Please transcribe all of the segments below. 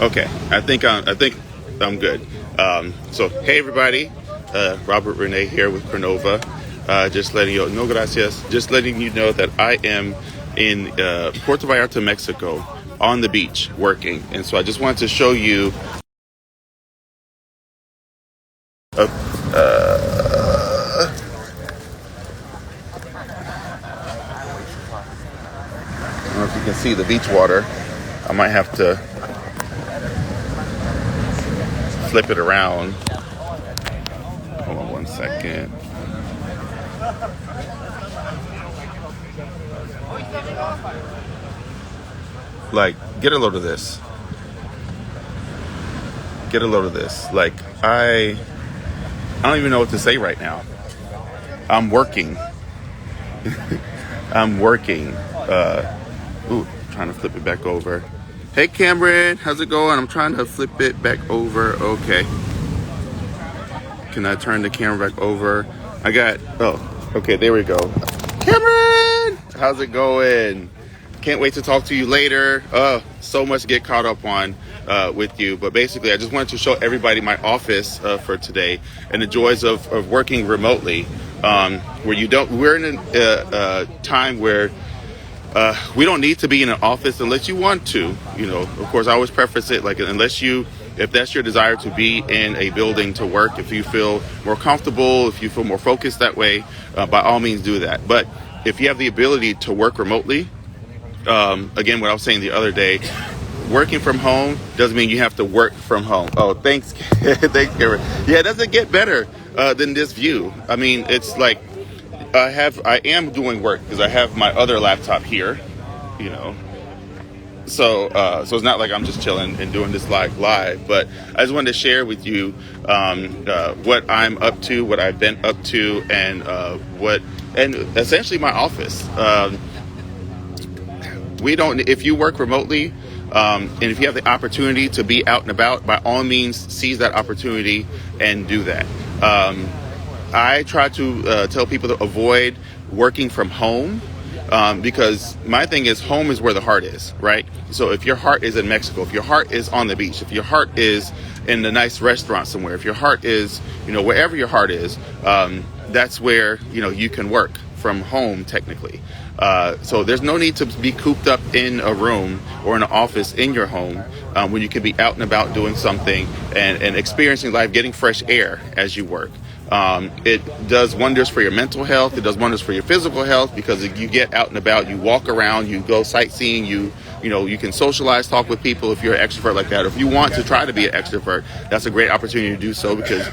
Okay, I think I'm good. So hey everybody, Robert Renee here with Crinova. Just letting you know, no gracias. Just letting you know that I am in Puerto Vallarta, Mexico, on the beach working, and so I just wanted to show you. Uh, I don't know if you can see the beach water. I might have to flip it around. Hold on 1 second. Like, get a load of this. Get a load of this. Like, I don't even know what to say right now. I'm working. I'm working. Trying to flip it back over. Hey Cameron, how's it going? I'm trying to flip it back over. Okay. Can I turn the camera back over? Okay, there we go. Cameron, how's it going? Can't wait to talk to you later. So much to get caught up on with you. But basically, I just wanted to show everybody my office for today and the joys of working remotely. We're in a time where we don't need to be in an office unless you want to. You know, of course, I always preface it like if that's your desire to be in a building to work, if you feel more comfortable, if you feel more focused that way, by all means do that. But if you have the ability to work remotely, again, what I was saying the other day, working from home doesn't mean you have to work from home. Oh, thanks. Thanks, Karen. Yeah, it doesn't get better than this view. I mean, it's like I am doing work because I have my other laptop here, you know. So it's not like I'm just chilling and doing this live, but I just wanted to share with you what I'm up to, what I've been up to, and essentially my office. If you work remotely, and if you have the opportunity to be out and about, by all means, seize that opportunity and do that. I try to tell people to avoid working from home because my thing is home is where the heart is, right? So if your heart is in Mexico, if your heart is on the beach, if your heart is in a nice restaurant somewhere, if your heart is, wherever your heart is, that's where, you can work from home technically. So there's no need to be cooped up in a room or in an office in your home when you can be out and about doing something and experiencing life, getting fresh air as you work. It does wonders for your mental health. It does wonders for your physical health because you get out and about, you walk around, you go sightseeing, you can socialize, talk with people if you're an extrovert like that. If you want to try to be an extrovert, that's a great opportunity to do so because,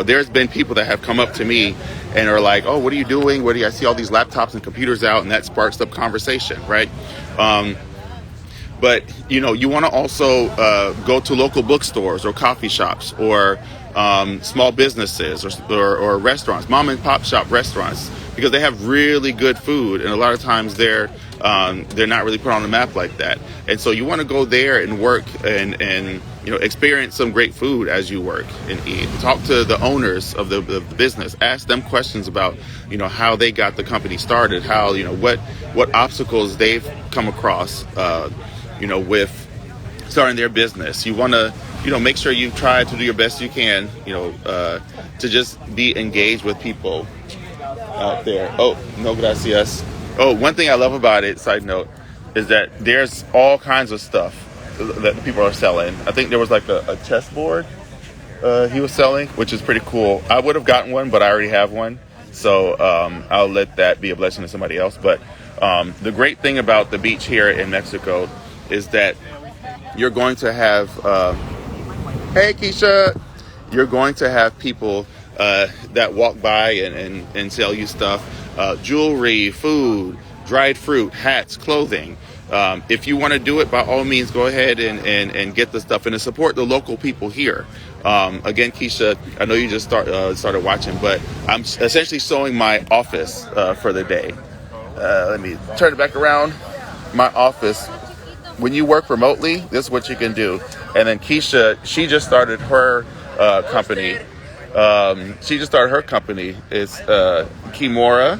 there's been people that have come up to me and are like, oh, what are you doing? I see all these laptops and computers out, and that sparks up conversation, right? But, you want to also go to local bookstores or coffee shops or small businesses or restaurants, mom and pop shop restaurants, because they have really good food, and a lot of times they're not really put on the map like that. And so you want to go there and work and experience some great food as you work and eat. Talk to the owners of the business. Ask them questions about how they got the company started, how what obstacles they've come across with starting their business. You want to make sure you try to do your best you can to just be engaged with people out there. Oh, no gracias. Oh, one thing I love about it, side note, is that there's all kinds of stuff that people are selling. I think there was like a chessboard he was selling, which is pretty cool. I would have gotten one, but I already have one. So I'll let that be a blessing to somebody else. But the great thing about the beach here in Mexico is that you're going to have, hey Keisha, you're going to have people that walk by and sell you stuff, jewelry, food, dried fruit, hats, clothing. If you want to do it, by all means, go ahead and get the stuff and to support the local people here. Again, Keisha, I know you just started watching, but I'm essentially showing my office for the day. Let me turn it back around. My office. When you work remotely, this is what you can do. And then Keisha, she just started her company. It's Kimura.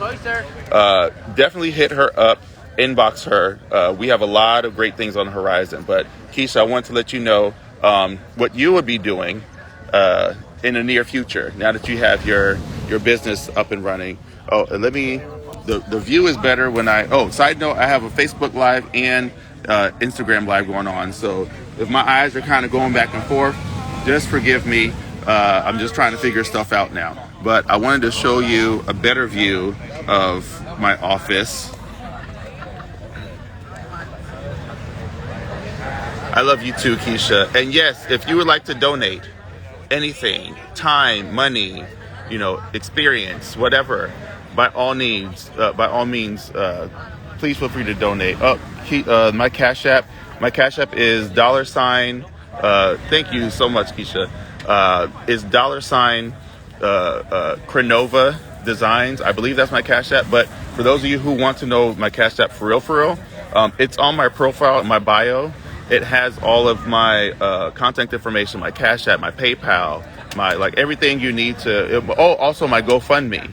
Definitely hit her up, inbox her. We have a lot of great things on the horizon. But Keisha, I want to let you know what you would be doing in the near future, now that you have your business up and running. Oh, and the view is better when side note, I have a Facebook Live and Instagram Live going on. So if my eyes are kind of going back and forth, just forgive me. I'm just trying to figure stuff out now. But I wanted to show you a better view of my office. I love you too, Keisha. And yes, if you would like to donate anything, time, money, experience, whatever, by all means, please feel free to donate. My Cash App is $. Thank you so much, Keisha. Is $. Crinnova Designs. I believe that's my Cash App. But for those of you who want to know my Cash App for real, it's on my profile, my bio. It has all of my contact information, my Cash App, my PayPal, my everything you need to. Also my GoFundMe.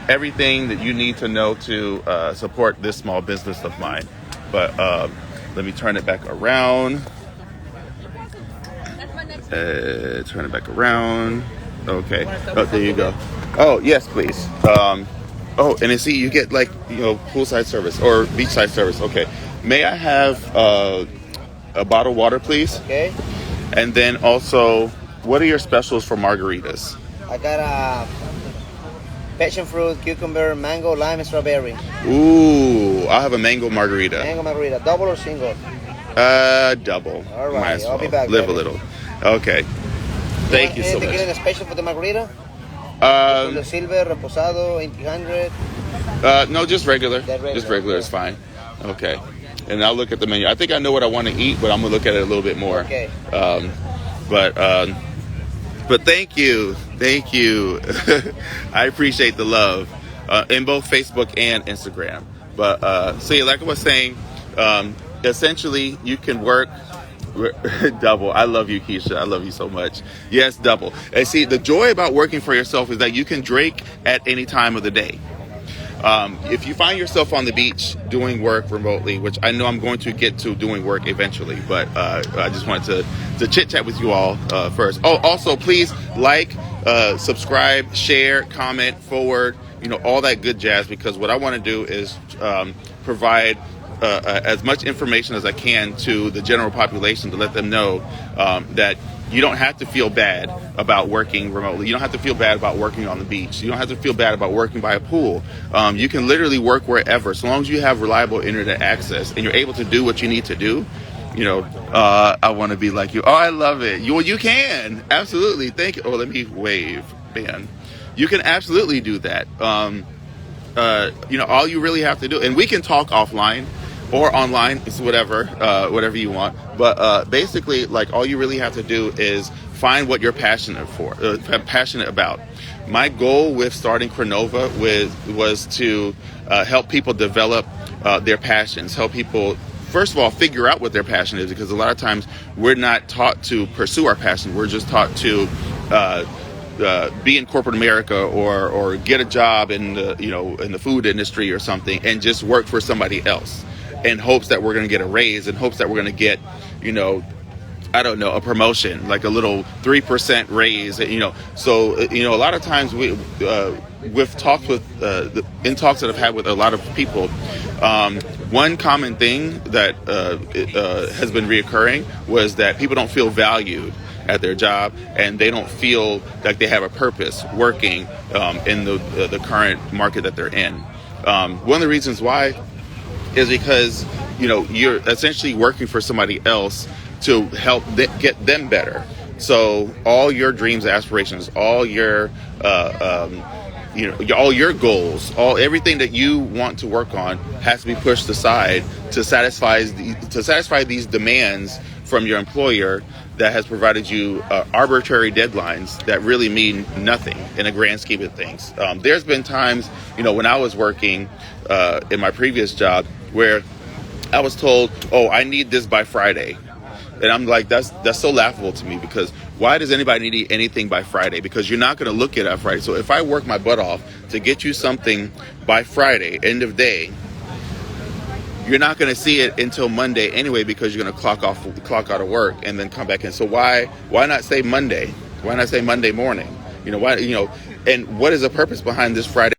Everything that you need to know to support this small business of mine. But let me turn it back around. Turn it back around. Okay. Oh, there you go. Oh, yes, please. And then see, you get poolside service or beachside service. Okay. May I have a bottle of water, please? Okay. And then also, what are your specials for margaritas? I got a passion fruit, cucumber, mango, lime, and strawberry. Ooh, I'll have a mango margarita. Mango margarita, double or single? Double. All right, might as well. I'll be back. Live a little. Okay. Thank you so much. Anything special for the margarita? The silver, reposado, 1800. No, just regular. Regular. Just regular is fine. Okay. And I'll look at the menu. I think I know what I want to eat, but I'm gonna look at it a little bit more. Okay. But thank you. I appreciate the love in both Facebook and Instagram. But see, like I was saying, essentially you can work double. I love you, Keisha. I love you so much. Yes, double. And see, the joy about working for yourself is that you can drink at any time of the day. If you find yourself on the beach doing work remotely, which I know I'm going to get to doing work eventually, but I just wanted to chit chat with you all first. Oh, also please subscribe, share, comment, forward, all that good jazz, because what I want to do is provide as much information as I can to the general population to let them know that you don't have to feel bad about working remotely. You don't have to feel bad about working on the beach. You don't have to feel bad about working by a pool. You can literally work wherever, so long as you have reliable internet access and you're able to do what you need to do. I want to be like you. Oh, I love it. You can. Absolutely. Thank you. Oh, let me wave. Man. You can absolutely do that. All you really have to do, and we can talk offline or online, it's whatever you want. But basically, all you really have to do is find what you're passionate about. My goal with starting Crinnova was to help people develop their passions, help people, first of all, figure out what their passion is, because a lot of times we're not taught to pursue our passion. We're just taught to be in corporate America or get a job in the food industry or something and just work for somebody else in hopes that we're going to get a raise, in hopes that we're going to get, a promotion, like a little 3% raise, So, a lot of times in talks that I've had with a lot of people, one common thing that has been reoccurring was that people don't feel valued at their job, and they don't feel like they have a purpose working in the current market that they're in. One of the reasons why is because you're essentially working for somebody else to help get them better. So all your dreams, aspirations, all your all your goals, everything that you want to work on has to be pushed aside to satisfy these demands from your employer that has provided you arbitrary deadlines that really mean nothing in a grand scheme of things. There's been times, when I was working in my previous job where I was told, "Oh, I need this by Friday," and I'm like, "That's so laughable to me, because why does anybody need anything by Friday? Because you're not going to look at it Friday. So if I work my butt off to get you something by Friday, end of day, you're not going to see it until Monday anyway, because you're going to clock out of work and then come back in. So why not say Monday? Why not say Monday morning? Why, and what is the purpose behind this Friday?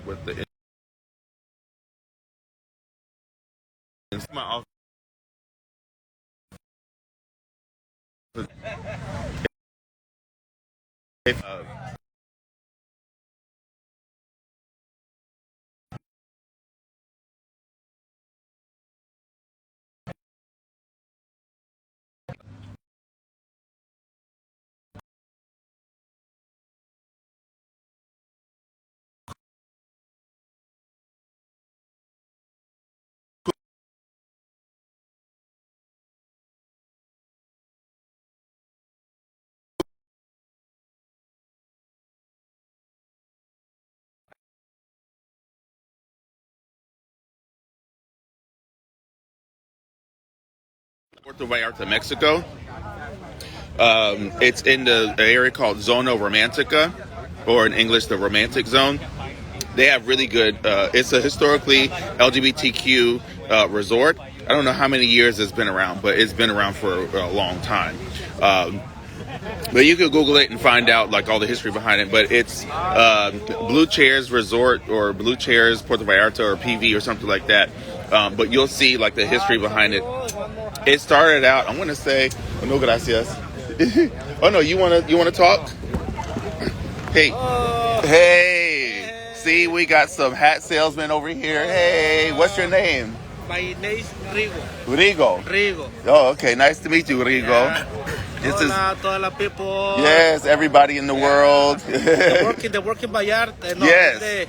With the my office, Puerto Vallarta, Mexico. It's in the area called Zona Romantica, or in English, the Romantic Zone. They have really good, it's a historically LGBTQ resort. I don't know how many years it's been around, but it's been around for a long time. But you could Google it and find out like all the history behind it. But it's Blue Chairs Resort, or Blue Chairs Puerto Vallarta, or PV, or something like that. But you'll see like the history behind it. It started out, I'm gonna say, no gracias. Oh no, you wanna talk? Hey, hey. See, we got some hat salesmen over here. Hey, what's your name? My name is Rigo. Rigo. Oh, okay. Nice to meet you, Rigo. Yeah. This Hola, toda la people. Yes, everybody in the world. The working Vallarta. No, Yes.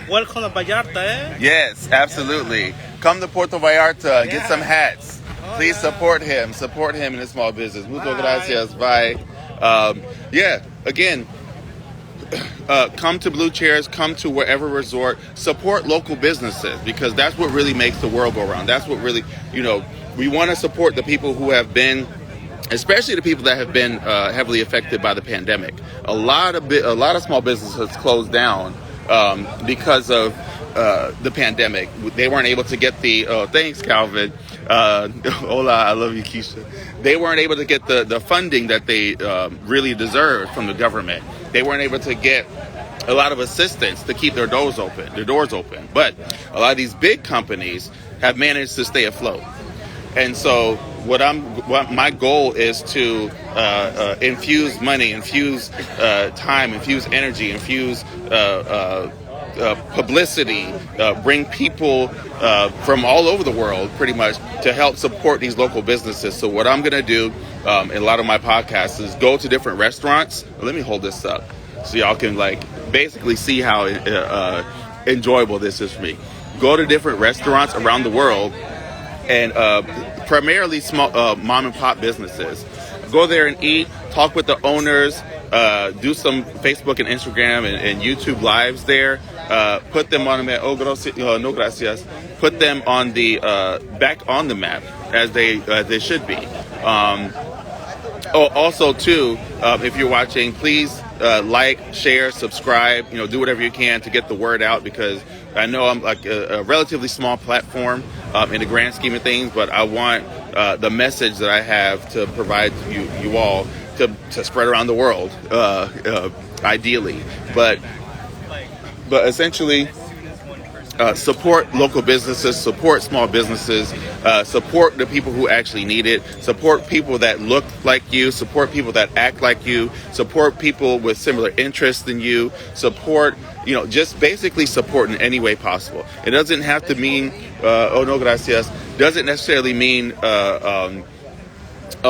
Welcome to Vallarta, eh? Yes, absolutely. Come to Puerto Vallarta. Get Yeah. some hats. Please support him. Support him in his small business. Muchas gracias. Bye. Yeah, again, come to Blue Chairs, come to wherever resort, support local businesses, because that's what really makes the world go around. That's what really, we want to support the people who have been, especially the people that have been heavily affected by the pandemic. A lot of small businesses closed down because of the pandemic. They weren't able to get the, thanks Calvin, hola, I love you, Keisha. They weren't able to get the funding that they really deserved from the government. They weren't able to get a lot of assistance to keep their doors open. But a lot of these big companies have managed to stay afloat. And so what my goal is to infuse money, infuse time, infuse energy, infuse publicity, bring people from all over the world pretty much to help support these local businesses. So what I'm going to do in a lot of my podcasts is go to different restaurants. Let me hold this up so y'all can basically see how enjoyable this is for me. Go to different restaurants around the world, and primarily small mom and pop businesses. Go there and eat, talk with the owners, do some Facebook and Instagram and YouTube lives there. Put them on the no gracias. Put them on the back on the map as they should be. Also too, if you're watching, please like, share, subscribe. Do whatever you can to get the word out, because I know I'm like a relatively small platform in the grand scheme of things, but I want the message that I have to provide to you all to spread around the world, ideally. But essentially, support local businesses, support small businesses, support the people who actually need it, support people that look like you, support people that act like you, support people with similar interests than you, support, just basically support in any way possible. It doesn't have to mean, oh no gracias, doesn't necessarily mean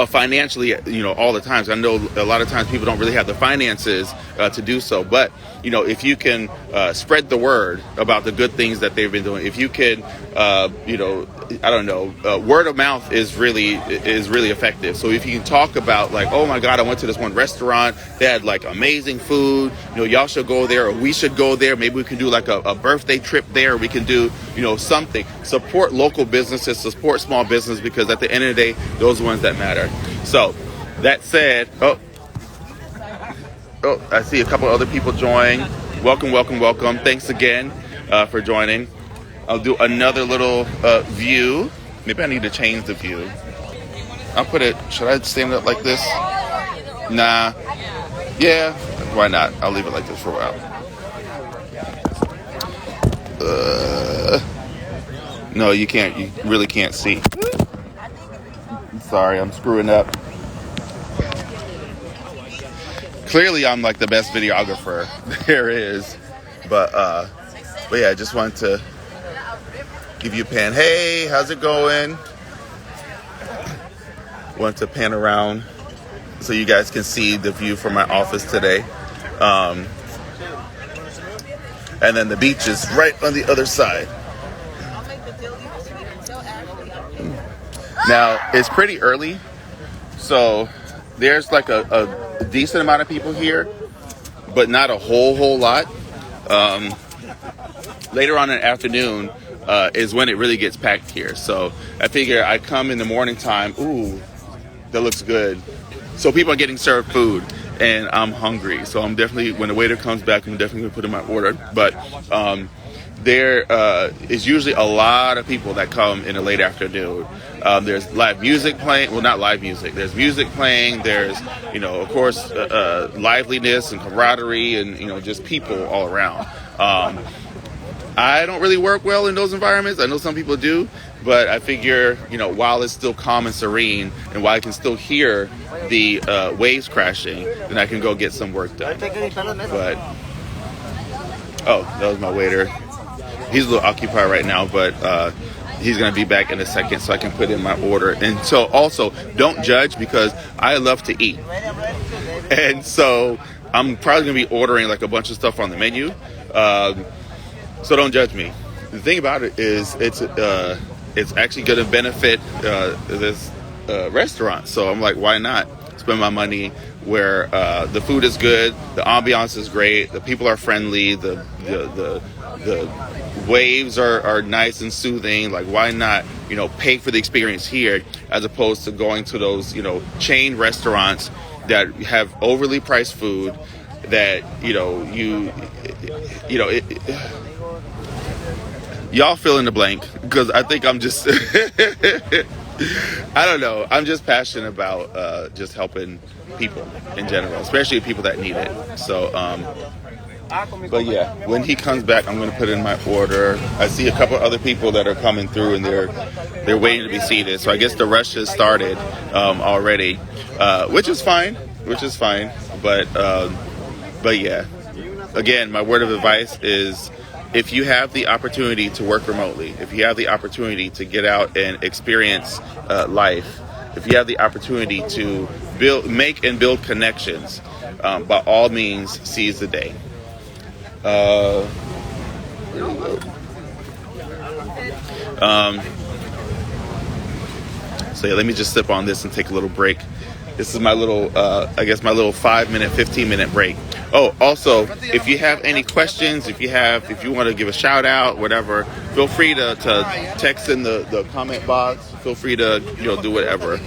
financially, all the times. I know a lot of times people don't really have the finances to do so, but if you can spread the word about the good things that they've been doing, if you can, word of mouth is really effective. So if you can talk about oh my God, I went to this one restaurant, they had amazing food, y'all should go there, or we should go there. Maybe we can do a birthday trip there. We can do something. Support local businesses, support small business, because at the end of the day, those are the ones that matter. So that said, I see a couple other people join. Welcome. Thanks again for joining. I'll do another little view. Maybe I need to change the view. I'll put it, should I stand it up like this? Nah. Yeah, why not? I'll leave it like this for a while. No, you can't. You really can't see. Sorry, I'm screwing up. Clearly, I'm the best videographer there is, but yeah, I just wanted to give you a pan. Hey, how's it going? Want to pan around so you guys can see the view from my office today, and then the beach is right on the other side. Now, it's pretty early, so there's a decent amount of people here, but not a whole lot. Later on in the afternoon, is when it really gets packed here. So I figure I come in the morning time. Ooh, that looks good. So people are getting served food, and I'm hungry. So I'm definitely, when the waiter comes back, I'm definitely gonna put in my order. But there is usually a lot of people that come in the late afternoon. There's live music playing. Well, not live music. There's music playing. There's, of course, liveliness and camaraderie and, just people all around. I don't really work well in those environments. I know some people do, but I figure, while it's still calm and serene and while I can still hear the waves crashing, then I can go get some work done. But, that was my waiter. He's a little occupied right now, but he's going to be back in a second so I can put in my order. And so also, don't judge, because I love to eat. And so I'm probably going to be ordering like a bunch of stuff on the menu. So don't judge me. The thing about it is it's actually going to benefit this restaurant. So I'm like, why not spend my money where the food is good, the ambiance is great, the people are friendly, the waves are nice and soothing. Like, why not, pay for the experience here as opposed to going to those, chain restaurants that have overly priced food that, y'all fill in the blank, because I think I'm just, I don't know. I'm just passionate about just helping people in general, especially people that need it. So, but yeah, when he comes back, I'm going to put in my order. I see a couple other people that are coming through, and they're waiting to be seated. So I guess the rush has started already, which is fine. But yeah, again, my word of advice is, if you have the opportunity to work remotely, if you have the opportunity to get out and experience life, if you have the opportunity to make and build connections, by all means, seize the day. So yeah, let me just sip on this and take a little break. This is my little, my little 5-minute, 15-minute break. Oh, also, if you have any questions, if you want to give a shout out, whatever, feel free to text in the comment box. Feel free to, do whatever.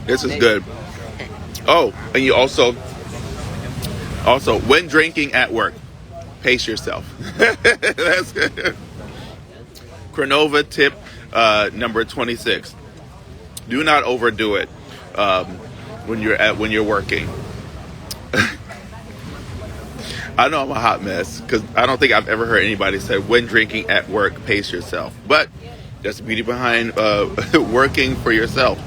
This is good. Oh, and you also, when drinking at work, pace yourself. That's good. Crinova tip number 26. Do not overdo it when you're working. I know I'm a hot mess, because I don't think I've ever heard anybody say, when drinking at work, pace yourself. But that's the beauty behind working for yourself.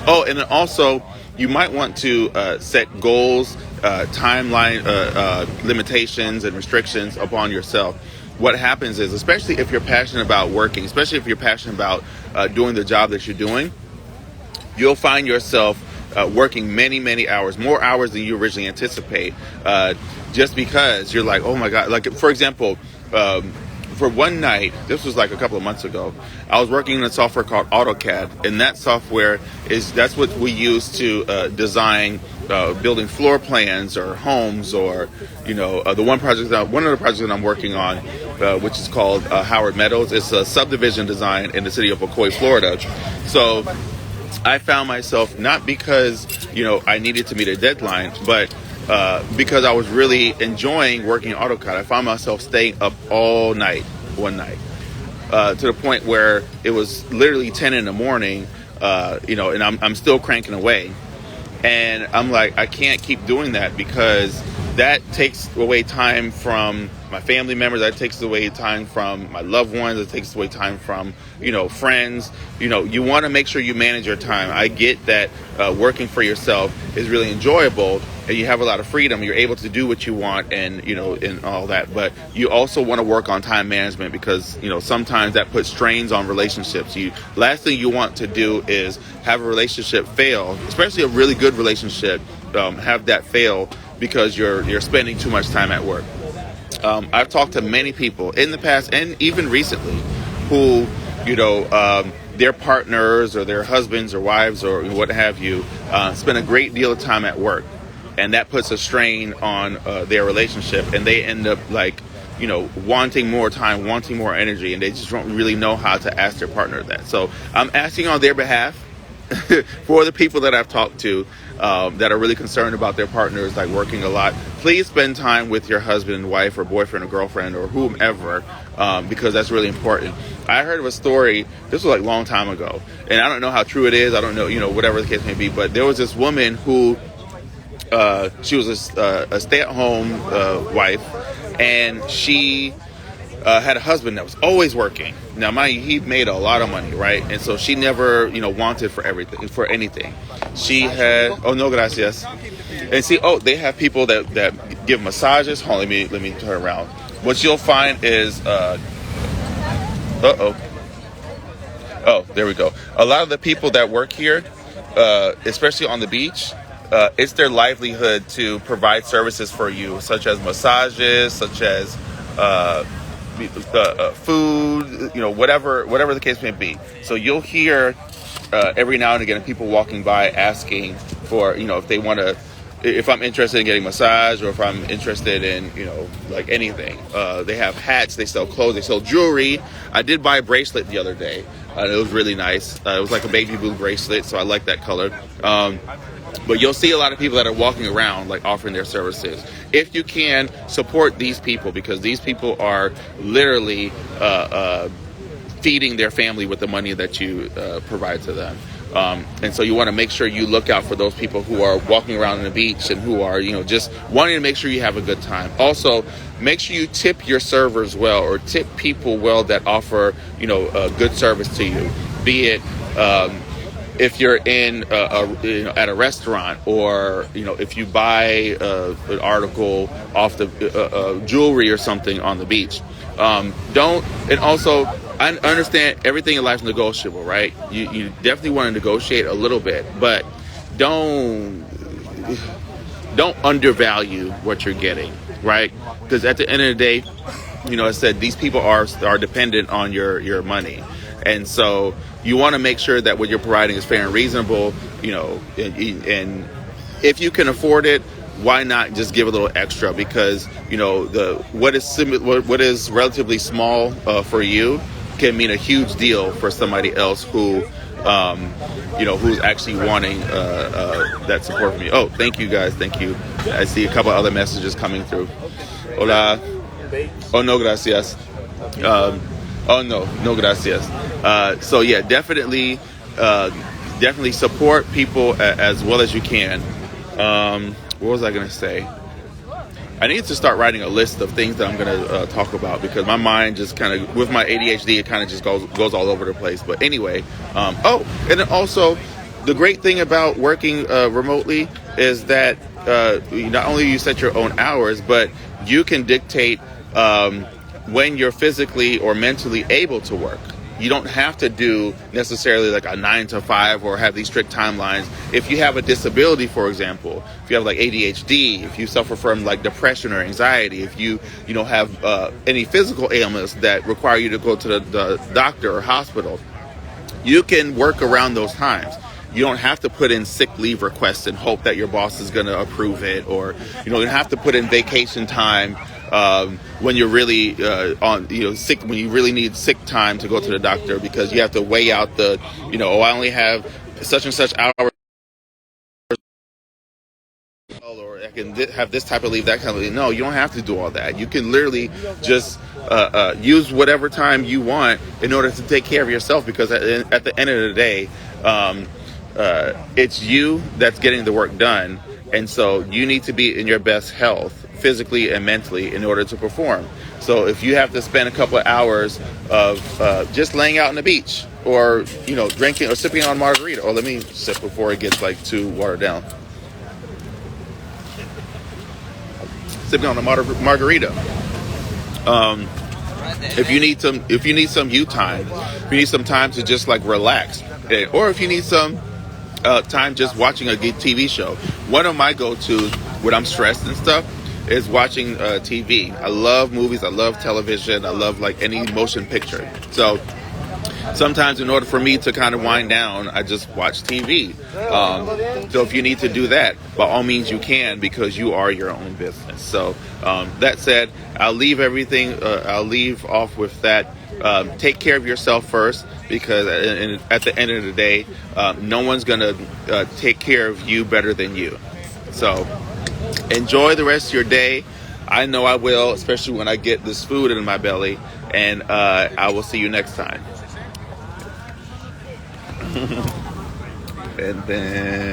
Oh, and then also, you might want to set goals, timeline limitations and restrictions upon yourself. What happens is, especially if you're passionate about working, especially if you're passionate about doing the job that you're doing, you'll find yourself working many, many hours, more hours than you originally anticipate, just because you're like, oh my God. Like, for example, for one night, this was like a couple of months ago, I was working in a software called AutoCAD, and that software that's what we use to design building floor plans or homes, or one of the projects that I'm working on, which is called Howard Meadows. It's a subdivision design in the city of McCoy, Florida. So I found myself, not because I needed to meet a deadline, but because I was really enjoying working in AutoCAD. I found myself staying up all night one night, to the point where it was literally 10 in the morning, and I'm still cranking away. And I'm like, I can't keep doing that, because that takes away time from my family members. That takes away time from my loved ones. It takes away time from, friends. You want to make sure you manage your time. I get that working for yourself is really enjoyable, and you have a lot of freedom. You're able to do what you want, and and all that. But you also want to work on time management, because sometimes that puts strains on relationships. Last thing you want to do is have a relationship fail, especially a really good relationship. Have that fail because you're spending too much time at work. I've talked to many people in the past and even recently who, their partners or their husbands or wives or what have you, spend a great deal of time at work. and that puts a strain on their relationship, and they end up like, wanting more time, wanting more energy, and they just don't really know how to ask their partner that. So I'm asking on their behalf for the people that I've talked to that are really concerned about their partners like working a lot. Please spend time with your husband and wife or boyfriend or girlfriend or whomever, because that's really important. I heard of a story, this was like a long time ago, and I don't know how true it is. I don't know, whatever the case may be, but there was this woman who she was a stay-at-home wife, and she had a husband that was always working. Now, mind you, he made a lot of money, right? And so she never, wanted for anything. She had, oh, no, gracias. And see, they have people that give massages. Hold on, let me turn around. What you'll find is, oh, there we go. A lot of the people that work here, especially on the beach, it's their livelihood to provide services for you, such as massages, such as food, whatever the case may be. So you'll hear every now and again people walking by asking for, if they want to, if I'm interested in getting a massage, or if I'm interested in, like anything. They have hats, they sell clothes, they sell jewelry. I did buy a bracelet the other day. It was really nice. It was like a baby blue bracelet, so I like that color. But you'll see a lot of people that are walking around like offering their services. If you can, support these people, because these people are literally feeding their family with the money that you provide to them. And so you want to make sure you look out for those people who are walking around on the beach and who are, just wanting to make sure you have a good time. Also, make sure you tip your servers well, or tip people well that offer, good service to you. Be it if you're in at a restaurant, or if you buy an article off the jewelry or something on the beach. And also, I understand everything in life is negotiable, right? You definitely want to negotiate a little bit, but don't undervalue what you're getting, right? Because at the end of the day, I said these people are dependent on your money. And so you want to make sure that what you're providing is fair and reasonable, and if you can afford it, why not just give a little extra? Because, what is relatively small for you can mean a huge deal for somebody else who, who's actually wanting that support from you. Oh, thank you guys. Thank you. I see a couple other messages coming through. Hola. Oh, no, gracias. Oh, no gracias. So yeah, definitely support people as well as you can. What was I going to say? I need to start writing a list of things that I'm going to talk about, because my mind just kind of, with my ADHD, it kind of just goes all over the place. But anyway, and then also the great thing about working remotely is that not only you set your own hours, but you can dictate when you're physically or mentally able to work. You don't have to do necessarily like a 9 to 5 or have these strict timelines. If you have a disability, for example, if you have like ADHD, if you suffer from like depression or anxiety, if you have any physical ailments that require you to go to the doctor or hospital, you can work around those times. You don't have to put in sick leave requests and hope that your boss is going to approve it, or you don't have to put in vacation time when you're really sick, when you really need sick time to go to the doctor, because you have to weigh out the I only have such and such hours, or I can have this type of leave, that kind of leave. No, you don't have to do all that. You can literally just use whatever time you want in order to take care of yourself, because at the end of the day, it's you that's getting the work done, and so you need to be in your best health, physically and mentally, in order to perform. So if you have to spend a couple of hours of just laying out on the beach, or drinking or sipping on margarita, or let me sip before it gets like too watered down. Sipping on a margarita. If you need some you time, if you need some time to just like relax, or if you need some time just watching a TV show. One of my go-tos when I'm stressed and stuff is watching TV. I love movies. I love television. I love like any motion picture. So sometimes in order for me to kind of wind down, I just watch TV. So if you need to do that, by all means you can, because you are your own business. So that said, I'll leave off with that. Take care of yourself first, because at the end of the day, no one's going to take care of you better than you. So enjoy the rest of your day. I know I will, especially when I get this food in my belly. And I will see you next time. And then